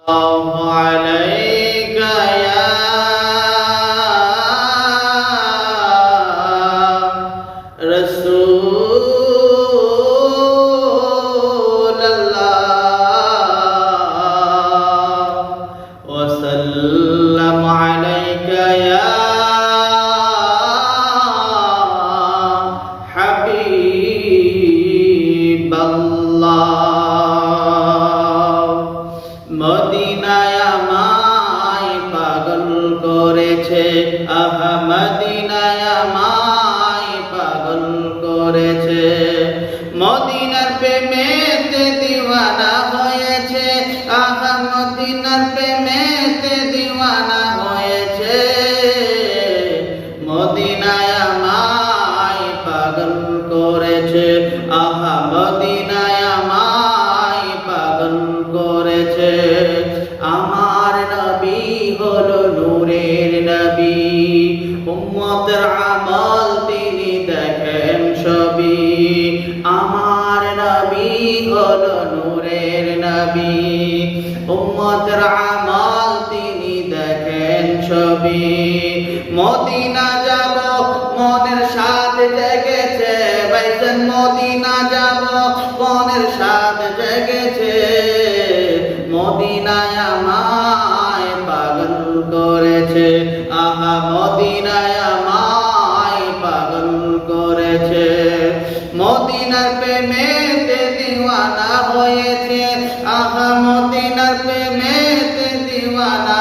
عليك يا رسول الله وسلم عليك يا حبيب الله মদিনায় আমায় পাগল করেছে আহা মদিনায় আমায় পাগল করেছে মদিনার প্রেমেতে দিওয়ানা হয়েছে আহা মদিনার প্রেমেতে দিওয়ানা হয়েছে মদিনায় আমায় পাগল করেছে আহা মদিনায় আমায় পাগল করেছে আমার নবী হলো নূরের নবী উম্মতের আমল তিনি দেখেন সবই আমার নবী হলো নূরের নবী উম্মতের আমল তিনি দেখেন সবই মদিনা যাব মনের স্বাদ জেগেছে ভাইজান মদিনা যাব মনের স্বাদ জেগেছে মদিনায় আমায় পাগল করেছে আহা মদিনায় আমায় পাগল করেছে মদিনার প্রেমেতে দিওয়ানা হয়েছে আহা মদিনার প্রেমেতে দিওয়ানা